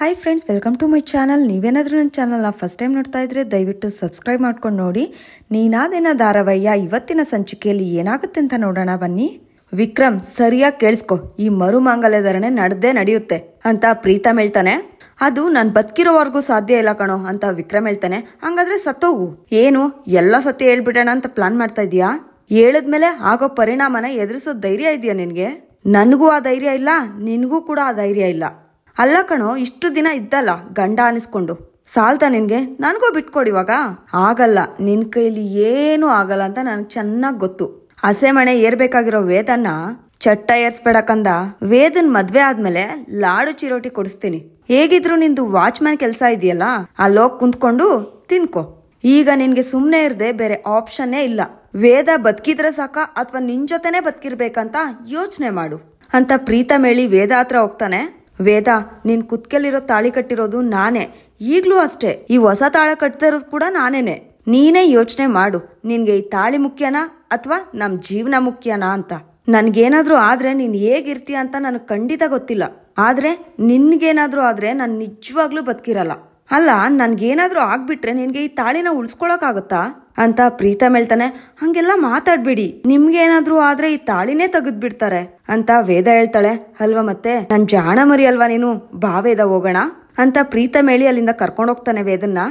Hi friends, welcome to my channel. ನೀವೇನಾದರೂ ನನ್ನ ಚಾನಲ್ನ ಫಸ್ಟ್ ಟೈಮ್ ನೋಡ್ತಾ ಇದ್ರೆ ದಯವಿಟ್ಟು ಸಬ್ಸ್ಕ್ರೈಬ್ ಮಾಡ್ಕೊಂಡು ನೋಡಿ. ನೀನಾದೇನ ಧಾರಾವಾಹಿಯ ಇವತ್ತಿನ ಸಂಚಿಕೆಯಲ್ಲಿ ಏನಾಗುತ್ತೆ ಅಂತ ನೋಡೋಣ ಬನ್ನಿ. ವಿಕ್ರಮ್, ಸರಿಯಾಗಿ ಕೇಳಿಸ್ಕೊ, ಈ ಮರುಮಾಂಗಲ್ಯ ಧಾರಣೆ ನಡೆಯುತ್ತೆ ಅಂತ ಪ್ರೀತಮ್ ಹೇಳ್ತಾನೆ. ಅದು ನಾನು ಬದುಕಿರೋವರೆಗೂ ಸಾಧ್ಯ ಇಲ್ಲ ಕಣೋ ಅಂತ ವಿಕ್ರಮ್ ಹೇಳ್ತಾನೆ. ಹಂಗಾದ್ರೆ ಸತ್ತೋಗು. ಏನು ಎಲ್ಲ ಸತ್ಯ ಹೇಳ್ಬಿಡೋಣ ಅಂತ ಪ್ಲಾನ್ ಮಾಡ್ತಾ ಇದೀಯಾ? ಹೇಳಿದ್ಮೇಲೆ ಆಗೋ ಪರಿಣಾಮನ ಎದುರಿಸೋ ಧೈರ್ಯ ಇದೆಯಾ ನಿನ್ಗೆ? ನನಗೂ ಆ ಧೈರ್ಯ ಇಲ್ಲ, ನಿನಗೂ ಕೂಡ ಆ ಧೈರ್ಯ ಇಲ್ಲ. ಅಲ್ಲ ಕಣೋ, ಇಷ್ಟು ದಿನ ಇದ್ದಲ್ಲ ಗಂಡ ಅನಿಸ್ಕೊಂಡು, ಸಾಲ್ತಾ ನಿನ್ಗೆ? ನನಗೂ ಬಿಟ್ಕೊಡಿ ಇವಾಗ. ಆಗಲ್ಲ, ನಿನ್ ಕೈಲಿ ಏನೂ ಆಗಲ್ಲ ಅಂತ ನನಗೆ ಚೆನ್ನಾಗಿ ಗೊತ್ತು. ಹಸೆ ಮಣೆ ಏರ್ಬೇಕಾಗಿರೋ ವೇದನ್ನ ಚಟ್ಟ ಏರ್ಸ್ಬೇಡಕಂದ. ವೇದನ್ ಮದ್ವೆ ಆದ್ಮೇಲೆ ಲಾಡು ಚಿರೋಟಿ ಕೊಡಿಸ್ತೀನಿ. ಹೇಗಿದ್ರು ನಿಂದು ವಾಚ್ಮ್ಯಾನ್ ಕೆಲಸ ಇದೆಯಲ್ಲ, ಅಲ್ಲೋಗಿ ಕುಂತ್ಕೊಂಡು ತಿನ್ಕೋ. ಈಗ ನಿನ್ಗೆ ಸುಮ್ನೆ ಇರದೆ ಬೇರೆ ಆಪ್ಷನ್ನೇ ಇಲ್ಲ. ವೇದ ಬದುಕಿದ್ರೆ ಸಾಕ ಅಥವಾ ನಿನ್ ಜೊತೆನೆ ಬದುಕಿರ್ಬೇಕಂತ ಯೋಚನೆ ಮಾಡು ಅಂತ ಪ್ರೀತಮ್ ಹೇಳಿ ವೇದ ಹತ್ರ ಹೋಗ್ತಾನೆ. ವೇದ, ನಿನ್ ಕುತ್ಕೆಲಿರೋ ತಾಳಿ ಕಟ್ಟಿರೋದು ನಾನೇ, ಈಗ್ಲೂ ಅಷ್ಟೇ. ಈ ಹೊಸ ತಾಳಿ ಕಟ್ತಾ ಇರೋದು ಕೂಡ ನಾನೇನೆ. ನೀನೇ ಯೋಚನೆ ಮಾಡು, ನಿನ್ಗೆ ಈ ತಾಳಿ ಮುಖ್ಯನಾ ಅಥವಾ ನಮ್ ಜೀವನ ಮುಖ್ಯನಾ ಅಂತ. ನನ್ಗೇನಾದ್ರೂ ಆದ್ರೆ ನೀನ್ ಹೇಗಿರ್ತೀಯ ಅಂತ ನನಗೆ ಖಂಡಿತ ಗೊತ್ತಿಲ್ಲ. ಆದ್ರೆ ನಿನ್ಗೇನಾದ್ರೂ ಆದ್ರೆ ನಾನು ನಿಜವಾಗ್ಲೂ ಬದುಕಿರಲ್ಲ. ಅಲ್ಲ, ನನ್ಗೇನಾದ್ರೂ ಆಗ್ಬಿಟ್ರೆ ನಿನ್ಗೆ ಈ ತಾಳಿನ ಉಳಿಸ್ಕೊಳಕಾಗತ್ತಾ ಅಂತ ಪ್ರೀತಮ್ ಹೇಳ್ತಾನೆ. ಹಂಗೆಲ್ಲ ಮಾತಾಡ್ಬಿಡಿ, ನಿಮ್ಗೇನಾದ್ರೂ ಆದ್ರೆ ಈ ತಾಳಿನೇ ತೆಗೆದ್ಬಿಡ್ತಾರೆ ಅಂತ ವೇದ ಹೇಳ್ತಾಳೆ. ಅಲ್ವಾ, ಮತ್ತೆ ನನ್ ಜಾಣ ಮರಿ ಅಲ್ವಾ ನೀನು, ಬಾ ವೇದ ಹೋಗೋಣ ಅಂತ ಪ್ರೀತಮ್ ಹೇಳಿ ಅಲ್ಲಿಂದ ಕರ್ಕೊಂಡು ಹೋಗ್ತಾನೆ ವೇದನ್ನ.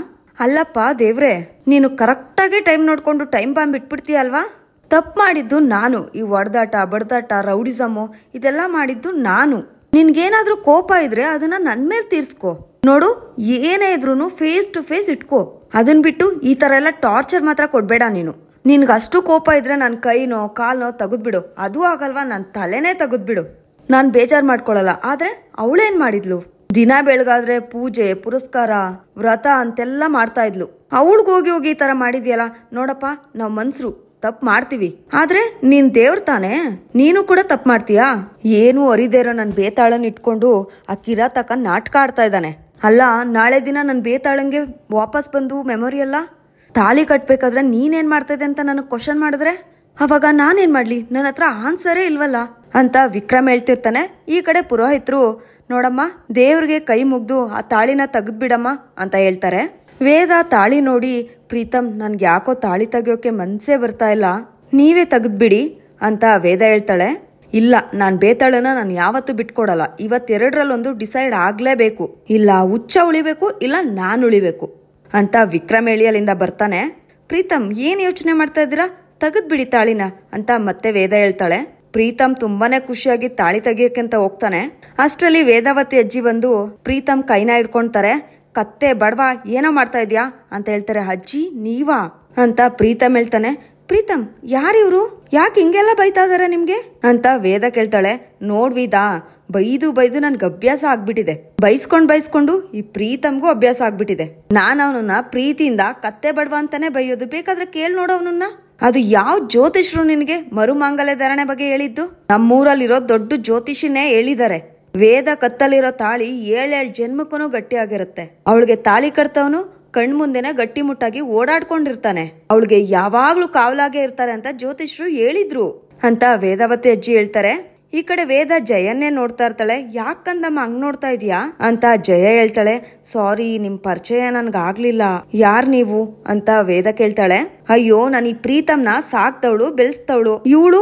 ಅಲ್ಲಪ್ಪ ದೇವ್ರೆ, ನೀನು ಕರೆಕ್ಟಾಗಿ ಟೈಮ್ ನೋಡ್ಕೊಂಡು ಟೈಮ್ ಬಾಂಬ್ ಬಿಟ್ಬಿಡ್ತೀಯ ಅಲ್ವಾ? ತಪ್ಪು ಮಾಡಿದ್ದು ನಾನು. ಈ ಒಡೆದಾಟ, ಬಡದಾಟ, ರೌಡಿಸಮು ಇದೆಲ್ಲ ಮಾಡಿದ್ದು ನಾನು. ನಿನ್ಗೇನಾದ್ರೂ ಕೋಪ ಇದ್ರೆ ಅದನ್ನ ನನ್ ಮೇಲೆ ತೀರ್ಸ್ಕೊ. ನೋಡು, ಏನೇ ಇದ್ರು ಫೇಸ್ ಟು ಫೇಸ್ ಇಟ್ಕೋ. ಅದನ್ ಬಿಟ್ಟು ಈ ತರ ಎಲ್ಲ ಟಾರ್ಚರ್ ಮಾತ್ರ ಕೊಡ್ಬೇಡ ನೀನು. ನಿನ್ಗಷ್ಟು ಕೋಪ ಇದ್ರೆ ನನ್ನ ಕೈನೋ ಕಾಲ್ನೋ ತೆಗೆದ್ಬಿಡು. ಅದು ಆಗಲ್ವಾ, ನನ್ನ ತಲೆನೇ ತೆಗೆದ್ಬಿಡು. ನಾನ್ ಬೇಜಾರ್ ಮಾಡ್ಕೊಳಲ್ಲ. ಆದ್ರೆ ಅವಳೇನ್ ಮಾಡಿದ್ಲು? ದಿನ ಬೆಳಗಾದ್ರೆ ಪೂಜೆ ಪುರಸ್ಕಾರ ವ್ರತ ಅಂತೆಲ್ಲ ಮಾಡ್ತಾ ಇದ್ಲು. ಅವಳಿಗೋಗಿ ಹೋಗಿ ಈ ತರ ಮಾಡಿದ್ಯಲ್ಲ. ನೋಡಪ್ಪ, ನಾವ್ ಮನ್ಸರು ತಪ್ಪು ಮಾಡ್ತೀವಿ, ಆದ್ರೆ ನೀನ್ ದೇವ್ರ ತಾನೆ, ನೀನು ಕೂಡ ತಪ್ಪು ಮಾಡ್ತೀಯಾ? ಏನು ಅರಿದೇರೋ ನನ್ ಬೇತಾಳನ್ ಇಟ್ಕೊಂಡು ಆ ಕಿರಾತಕ ನಾಟಕ ಆಡ್ತಾ ಇದ್ದಾನೆ. ಅಲ್ಲ, ನಾಳೆ ದಿನ ನನ್ ಬೇತಾಳಂಗೆ ವಾಪಸ್ ಬಂದು ಮೆಮೊರಿ ಎಲ್ಲ ತಾಳಿ ಕಟ್ಬೇಕಾದ್ರೆ ನೀನೇನ್ ಮಾಡ್ತಾ ಇದ್ದೆ ಅಂತ ನನಗೆ ಕ್ವಶನ್ ಮಾಡಿದ್ರೆ ಅವಾಗ ನಾನೇನ್ ಮಾಡ್ಲಿ? ನನ್ನ ಹತ್ರ ಆನ್ಸರೇ ಇಲ್ವಲ್ಲ ಅಂತ ವಿಕ್ರಮ್ ಹೇಳ್ತಿರ್ತಾನೆ. ಈ ಕಡೆ ಪುರೋಹಿತರು, ನೋಡಮ್ಮ, ದೇವ್ರಿಗೆ ಕೈ ಮುಗ್ದು ಆ ತಾಳಿನ ತೆಗೆದ್ಬಿಡಮ್ಮ ಅಂತ ಹೇಳ್ತಾರೆ. ವೇದ ತಾಳಿ ನೋಡಿ, ಪ್ರೀತಮ್, ನನ್ಗೆ ಯಾಕೋ ತಾಳಿ ತೆಗಿಯೋಕೆ ಮನ್ಸೇ ಬರ್ತಾ ಇಲ್ಲ, ನೀವೇ ತೆಗೆದ್ಬಿಡಿ ಅಂತ ವೇದ ಹೇಳ್ತಾಳೆ. ಇಲ್ಲ, ನಾನ್ ಬೇತಾಳನ ನಾನು ಯಾವತ್ತೂ ಬಿಟ್ಕೊಡಲ್ಲ. ಇವತ್ತೆರಡರಲ್ಲೊಂದು ಡಿಸೈಡ್ ಆಗ್ಲೇಬೇಕು. ಇಲ್ಲ ಹುಚ್ಚ ಉಳಿಬೇಕು, ಇಲ್ಲ ನಾನು ಉಳಿಬೇಕು ಅಂತ ವಿಕ್ರಮ್ ಹೇಳಿ ಅಲ್ಲಿಂದ ಬರ್ತಾನೆ. ಪ್ರೀತಮ್, ಏನ್ ಯೋಚನೆ ಮಾಡ್ತಾ ಇದ್ದೀರಾ? ತೆಗೆದ್ಬಿಡಿ ತಾಳಿನ ಅಂತ ಮತ್ತೆ ವೇದ ಹೇಳ್ತಾಳೆ. ಪ್ರೀತಮ್ ತುಂಬಾನೇ ಖುಷಿಯಾಗಿ ತಾಳಿ ತೆಗಿಯೋಕೆ ಅಂತ ಹೋಗ್ತಾನೆ. ಅಷ್ಟರಲ್ಲಿ ವೇದಾವತಿ ಅಜ್ಜಿ ಬಂದು ಪ್ರೀತಮ್ ಕೈನ ಹಿಡ್ಕೊಳ್ತಾರೆ. ಕತ್ತೆ ಬಡವಾ, ಏನೋ ಮಾಡ್ತಾ ಇದ್ಯಾ ಅಂತ ಹೇಳ್ತಾರೆ. ಅಜ್ಜಿ ನೀವಾ ಅಂತ ಪ್ರೀತಮ್ ಹೇಳ್ತಾನೆ. ಪ್ರೀತಮ್, ಯಾರಿವ್ರು? ಯಾಕೆ ಹಿಂಗೆಲ್ಲ ಬೈತಾ ಇದಾರೆ ನಿಮ್ಗೆ ಅಂತ ವೇದ ಕೇಳ್ತಾಳೆ. ನೋಡ್ವಿದಾ, ಬೈದು ಬೈದು ನನ್ಗೆ ಅಭ್ಯಾಸ ಆಗ್ಬಿಟ್ಟಿದೆ. ಬೈಸ್ಕೊಂಡು ಈ ಪ್ರೀತಮ್ಗೂ ಅಭ್ಯಾಸ ಆಗ್ಬಿಟ್ಟಿದೆ. ನಾನು ಅವನನ್ನ ಪ್ರೀತಿಯಿಂದ ಕತ್ತೆ ಬಡವ ಅಂತಾನೆ ಬೈಯೋದು. ಬೇಕಾದ್ರೆ ಕೇಳ್ ನೋಡು ಅವನನ್ನ. ಅದು ಯಾವ ಜ್ಯೋತಿಷ್ರು ನಿನಗೆ ಮರುಮಾಂಗಲ್ಯ ಧಾರಣೆ ಬಗ್ಗೆ ಹೇಳಿದ್ದು? ನಮ್ಮೂರಲ್ಲಿರೋ ದೊಡ್ಡ ಜ್ಯೋತಿಷಿನೇ ಹೇಳಿದ್ದಾರೆ. ವೇದ ಕತ್ತಲಿರೋ ತಾಳಿ 7 ಜನ್ಮಕ್ಕೂ ಗಟ್ಟಿಯಾಗಿರುತ್ತೆ. ಅವಳಿಗೆ ತಾಳಿ ಕಟ್ತವನು ಕಣ್ಮುಂದೆನೆ ಗಟ್ಟಿ ಮುಟ್ಟಾಗಿ ಓಡಾಡ್ಕೊಂಡಿರ್ತಾನೆ. ಅವಳಿಗೆ ಯಾವಾಗ್ಲೂ ಕಾವಲಾಗೆ ಇರ್ತಾರೆ ಅಂತ ಜ್ಯೋತಿಷ್ರು ಹೇಳಿದ್ರು ಅಂತ ವೇದಾವತಿ ಅಜ್ಜಿ ಹೇಳ್ತಾರೆ. ಈ ಕಡೆ ವೇದ ಜಯನ್ನೇ ನೋಡ್ತಾ ಇರ್ತಾಳೆ. ಯಾಕಂದಮ್ಮ ಹಂಗ್ ನೋಡ್ತಾ ಇದೀಯಾ ಅಂತ ಜಯ ಹೇಳ್ತಾಳೆ. ಸಾರಿ, ನಿಮ್ ಪರಿಚಯ ನನ್ಗಾಗ್ಲಿಲ್ಲ, ಯಾರ್ ನೀವು ಅಂತ ವೇದ ಕೇಳ್ತಾಳೆ. ಅಯ್ಯೋ, ನಾನು ಈ ಪ್ರೀತಮ್ನ ಸಾಕ್ತವಳು ಬೆಳೆಸ್ತವಳು. ಇವಳು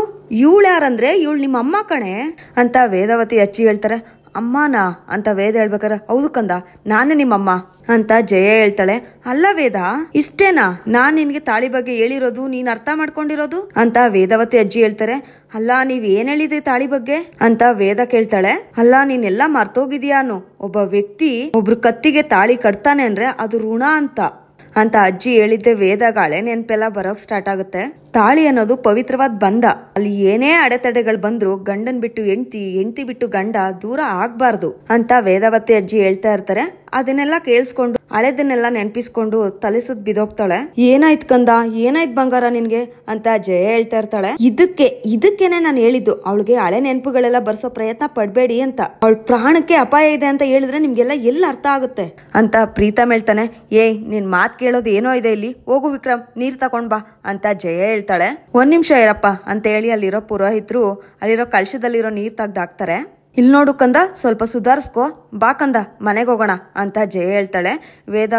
ಯಾರಂದ್ರೆ ಇವಳು ನಿಮ್ಮ ಅಮ್ಮ ಕಣೆ ಅಂತ ವೇದಾವತಿ ಅಜ್ಜಿ ಹೇಳ್ತಾರೆ. ಅಮ್ಮನಾ ಅಂತ ವೇದ ಹೇಳ್ಬೇಕಾರೆ, ಹೌದು ಕಂದ, ನಾನೇ ನಿಮ್ಮಮ್ಮ ಅಂತ ಜಯ ಹೇಳ್ತಾಳೆ. ಅಲ್ಲ ವೇದ, ಇಷ್ಟೇನಾ ನಾನ್ ನಿನ್ಗೆ ತಾಳಿ ಬಗ್ಗೆ ಹೇಳಿರೋದು, ನೀನ್ ಅರ್ಥ ಮಾಡ್ಕೊಂಡಿರೋದು ಅಂತ ವೇದಾವತಿ ಅಜ್ಜಿ ಹೇಳ್ತಾರೆ. ಅಲ್ಲ, ನೀವ್ ಏನ್ ಹೇಳಿದ್ರಿ ತಾಳಿ ಬಗ್ಗೆ ಅಂತ ವೇದ ಕೇಳ್ತಾಳೆ. ಅಲ್ಲ, ನೀನೆಲ್ಲಾ ಮರ್ತೋಗಿದ್ಯಾ ಅನ್ನೋ. ಒಬ್ಬ ವ್ಯಕ್ತಿ ಒಬ್ರು ಕತ್ತಿಗೆ ತಾಳಿ ಕಟ್ತಾನೆ ಅಂದ್ರೆ ಅದು ಋಣ ಅಂತ ಅಜ್ಜಿ ಹೇಳಿದ್ದೆ ವೇದಾಗ ಹಳೆ ನೆನ್ಪೆಲ್ಲ ಬರೋಕ್ ಸ್ಟಾರ್ಟ್ ಆಗುತ್ತೆ. ತಾಳಿ ಅನ್ನೋದು ಪವಿತ್ರವಾದ ಬಂಧ. ಅಲ್ಲಿ ಏನೇ ಅಡೆತಡೆಗಳು ಬಂದ್ರು ಗಂಡನ್ ಬಿಟ್ಟು ಹೆಂಡತಿ ಬಿಟ್ಟು ಗಂಡ ದೂರ ಆಗ್ಬಾರ್ದು ಅಂತ ವೇದಾವತಿ ಅಜ್ಜಿ ಹೇಳ್ತಾ ಇರ್ತಾರೆ. ಅದನ್ನೆಲ್ಲ ಕೇಳಿಸ್ಕೊಂಡು ಹಳೆದನ್ನೆಲ್ಲ ನೆನ್ಪಿಸ್ಕೊಂಡು ತಲೆ ಸುತ್ತ ಬಿದೋಗ್ತಾಳೆ. ಏನಾಯ್ತು ಕಂದ, ಏನಾಯ್ತು ಬಂಗಾರ ನಿನ್ಗೆ ಅಂತ ಜಯ ಹೇಳ್ತಾ ಇರ್ತಾಳೆ. ಇದಕ್ಕೇನೆ ನಾನು ಹೇಳಿದ್ದು, ಅವಳಿಗೆ ಹಳೆ ನೆನಪುಗಳೆಲ್ಲ ಬರ್ಸೋ ಪ್ರಯತ್ನ ಪಡ್ಬೇಡಿ ಅಂತ. ಅವಳ ಪ್ರಾಣಕ್ಕೆ ಅಪಾಯ ಇದೆ ಅಂತ ಹೇಳಿದ್ರೆ ನಿಮ್ಗೆಲ್ಲ ಎಲ್ಲ ಅರ್ಥ ಆಗುತ್ತೆ ಅಂತ ಪ್ರೀತಮ್ ಹೇಳ್ತಾನೆ. ನಿನ್ ಮಾತ್ ಕೇಳೋದು ಏನೋ ಇದೆ ಇಲ್ಲಿ, ಹೋಗು ವಿಕ್ರಮ್, ನೀರ್ ತಕೊಂಡ್ ಬಾ ಅಂತ ಜಯ ಹೇಳ್ತಾಳೆ. 1 ನಿಮಿಷ ಇರಪ್ಪ ಅಂತ ಹೇಳಿ ಅಲ್ಲಿರೋ ಪುರೋಹಿತರು ಅಲ್ಲಿರೋ ಕಳಶದಲ್ಲಿರೋ ನೀರ್ ತೆಗ್ದಾಕ್ತಾರೆ. ಇಲ್ಲಿ ನೋಡು ಕಂದ, ಸ್ವಲ್ಪ ಸುಧಾರಿಸ್ಕೋ, ಬಾ ಕಂದ ಮನೆಗೆ ಹೋಗೋಣ ಅಂತ ಜಯ ಹೇಳ್ತಾಳೆ. ವೇದ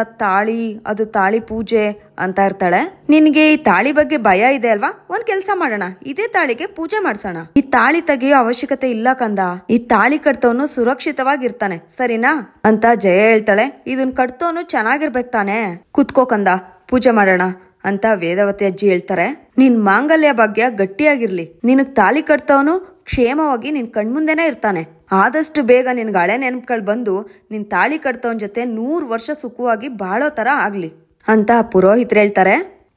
ಅದು ತಾಳಿ ಪೂಜೆ ಅಂತ ಇರ್ತಾಳೆ. ನಿನ್ಗೆ ಈ ತಾಳಿ ಬಗ್ಗೆ ಭಯ ಇದೆ ಅಲ್ವಾ, ಒಂದ್ ಕೆಲ್ಸ ಮಾಡೋಣ, ಇದೇ ತಾಳಿಗೆ ಪೂಜೆ ಮಾಡ್ಸೋಣ. ಈ ತಾಳಿ ತೆಗಿಯೋ ಅವಶ್ಯಕತೆ ಇಲ್ಲ ಕಂದ, ಈ ತಾಳಿ ಕಟ್ತವನು ಸುರಕ್ಷಿತವಾಗಿರ್ತಾನೆ, ಸರಿನಾ ಅಂತ ಜಯ ಹೇಳ್ತಾಳೆ. ಇದನ್ ಕಟ್ತವನು ಚೆನ್ನಾಗಿರ್ಬೇಕು ತಾನೆ, ಕುತ್ಕೋ ಕಂದ, ಪೂಜೆ ಮಾಡೋಣ ಅಂತ ವೇದವತಿ ಅಜ್ಜಿ ಹೇಳ್ತಾರೆ. ನಿನ್ ಮಾಂಗಲ್ಯ ಭಾಗ್ಯ ಗಟ್ಟಿಯಾಗಿರ್ಲಿ, ನಿನಗ್ ತಾಳಿ ಕಟ್ತವನು ಕ್ಷೇಮವಾಗಿ ನಿನ್ ಕಣ್ಮುಂದೆನೇ ಇರ್ತಾನೆ. ಆದಷ್ಟು ಬೇಗ ನಿನ್ಗೆ ಹಳೆ ನೆನಪುಗಳು ಬಂದು ನಿನ್ ತಾಳಿ ಕಟ್ತವನ್ ಜೊತೆ 100 ವರ್ಷ ಸುಖವಾಗಿ ಬಾಳೋ ತರ ಆಗ್ಲಿ ಅಂತ ಪುರೋಹಿತರು ಹೇಳ್ತಾರೆ.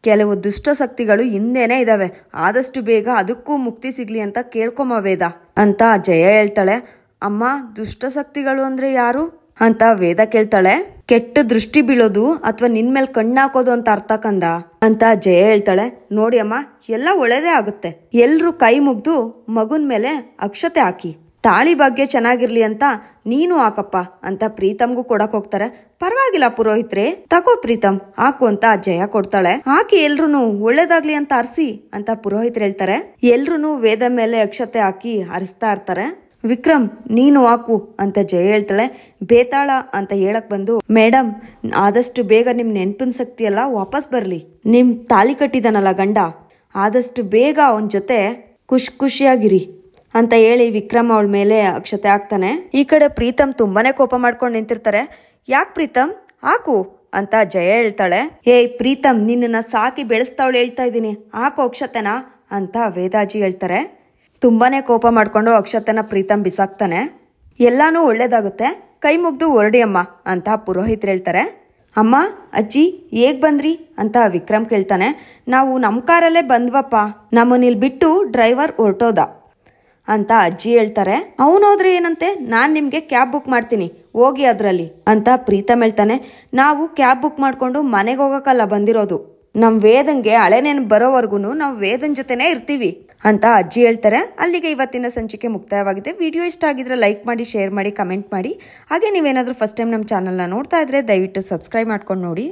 ಕೆಲವು ದುಷ್ಟ ಶಕ್ತಿಗಳು ಹಿಂದೆನೆ ಇದಾವೆ, ಆದಷ್ಟು ಬೇಗ ಅದಕ್ಕೂ ಮುಕ್ತಿ ಸಿಗ್ಲಿ ಅಂತ ಕೇಳ್ಕೊಮ ವೇದ ಅಂತ ಜಯ ಹೇಳ್ತಾಳೆ. ಅಮ್ಮ, ದುಷ್ಟ ಶಕ್ತಿಗಳು ಅಂದ್ರೆ ಯಾರು ಅಂತ ವೇದ ಕೇಳ್ತಾಳೆ. ಕೆಟ್ಟ ದೃಷ್ಟಿ ಬೀಳೋದು ಅಥವಾ ನಿನ್ ಮೇಲೆ ಕಣ್ಣಾಕೋದು ಅಂತ ಅರ್ಥ ಕಂದ ಅಂತ ಜಯ ಹೇಳ್ತಾಳೆ. ನೋಡಿ ಅಮ್ಮ, ಎಲ್ಲ ಒಳ್ಳೇದೇ ಆಗುತ್ತೆ. ಎಲ್ರು ಕೈ ಮುಗ್ದು ಮಗುನ್ ಮೇಲೆ ಅಕ್ಷತೆ ಹಾಕಿ, ತಾಳಿ ಭಾಗ್ಯ ಚೆನ್ನಾಗಿರ್ಲಿ ಅಂತ ನೀನು ಹಾಕಪ್ಪ ಅಂತ ಪ್ರೀತಮ್ಗೂ ಕೊಡಕ್ ಹೋಗ್ತಾರೆ. ಪರವಾಗಿಲ್ಲ ಪುರೋಹಿತ್ರೆ, ತಗೋ ಪ್ರೀತಮ್ ಹಾಕು ಅಂತ ಜಯ ಕೊಡ್ತಾಳೆ. ಹಾಕಿ ಎಲ್ರು ಒಳ್ಳೇದಾಗ್ಲಿ ಅಂತ ಅರ್ಸಿ ಅಂತ ಪುರೋಹಿತ್ರು ಹೇಳ್ತಾರೆ. ಎಲ್ರು ವೇದ ಮೇಲೆ ಅಕ್ಷತೆ ಹಾಕಿ ಹರಿಸ್ತಾ ಇರ್ತಾರೆ. ವಿಕ್ರಮ್, ನೀನು ಹಾಕು ಅಂತ ಜಯ ಹೇಳ್ತಾಳೆ. ಬೇತಾಳ ಅಂತ ಹೇಳಕ್ ಬಂದು, ಮೇಡಮ್ ಆದಷ್ಟು ಬೇಗ ನಿಮ್ ನೆನ್ಪಿನ ಶಕ್ತಿ ಎಲ್ಲ ವಾಪಸ್ ಬರ್ಲಿ. ನಿಮ್ ತಾಳಿ ಕಟ್ಟಿದಾನಲ್ಲ ಗಂಡ, ಆದಷ್ಟು ಬೇಗ ಅವನ ಜೊತೆ ಖುಷಿಯಾಗಿರಿ ಅಂತ ಹೇಳಿ ವಿಕ್ರಮ್ ಅವಳ ಮೇಲೆ ಅಕ್ಷತೆ ಹಾಕ್ತಾನೆ. ಈ ಕಡೆ ಪ್ರೀತಮ್ ತುಂಬಾನೇ ಕೋಪ ಮಾಡ್ಕೊಂಡು ನಿಂತಿರ್ತಾರೆ. ಯಾಕೆ ಪ್ರೀತಮ್, ಹಾಕು ಅಂತ ಜಯ ಹೇಳ್ತಾಳೆ. ಏಯ್ ಪ್ರೀತಮ್, ನಿನ್ನ ಸಾಕಿ ಬೆಳೆಸ್ತಾವಳು ಹೇಳ್ತಾ ಇದ್ದೀನಿ, ಹಾಕು ಅಕ್ಷತೆನಾ ಅಂತ ವೇದಾಜಿ ಹೇಳ್ತಾರೆ. ತುಂಬಾನೇ ಕೋಪ ಮಾಡ್ಕೊಂಡು ಅಕ್ಷತೆನ ಪ್ರೀತಮ್ ಬಿಸಾಕ್ತಾನೆ. ಎಲ್ಲಾನು ಒಳ್ಳೇದಾಗುತ್ತೆ, ಕೈ ಮುಗ್ದು ಹೊರಡಿ ಅಮ್ಮ ಅಂತ ಪುರೋಹಿತರು ಹೇಳ್ತಾರೆ. ಅಮ್ಮ, ಅಜ್ಜಿ ಹೇಗ್ ಬಂದ್ರಿ ಅಂತ ವಿಕ್ರಮ್ ಕೇಳ್ತಾನೆ. ನಾವು ನಮ್ಮ ಕಾರಲ್ಲೇ ಬಂದ್ವಪ್ಪ, ನಮ್ಮನ್ನ ಇಲ್ಲಿ ಬಿಟ್ಟು ಡ್ರೈವರ್ ಹೊರಟೋದ ಅಂತ ಅಜ್ಜಿ ಹೇಳ್ತಾರೆ. ಅವನೋದ್ರೆ ಏನಂತೆ, ನಾನ್ ನಿಮ್ಗೆ ಕ್ಯಾಬ್ ಬುಕ್ ಮಾಡ್ತೀನಿ, ಹೋಗಿ ಅದ್ರಲ್ಲಿ ಅಂತ ಪ್ರೀತಮ್ ಹೇಳ್ತಾನೆ. ನಾವು ಕ್ಯಾಬ್ ಬುಕ್ ಮಾಡ್ಕೊಂಡು ಮನೆಗೆ ಹೋಗಕ್ಕಲ್ಲ ಬಂದಿರೋದು, ನಮ್ ವೇದಂಗೆ ಹಳೆ ನೆನಪು ಬರೋವರೆಗೂ ನಾವು ವೇದನ್ ಜೊತೆನೇ ಇರ್ತೀವಿ ಅಂತ ಅಜ್ಜಿ ಹೇಳ್ತಾರೆ. ಅಲ್ಲಿಗೆ ಇವತ್ತಿನ ಸಂಚಿಕೆ ಮುಕ್ತಾಯವಾಗಿದೆ. ವಿಡಿಯೋ ಇಷ್ಟ ಆಗಿದ್ರೆ ಲೈಕ್ ಮಾಡಿ, ಶೇರ್ ಮಾಡಿ, ಕಮೆಂಟ್ ಮಾಡಿ. ಹಾಗೆ ನೀವೇನಾದ್ರೂ ಫಸ್ಟ್ ಟೈಮ್ ನಮ್ಮ ಚಾನಲ್ನ ನೋಡ್ತಾ ಇದ್ರೆ ದಯವಿಟ್ಟು ಸಬ್ಸ್ಕ್ರೈಬ್ ಮಾಡ್ಕೊಂಡು ನೋಡಿ.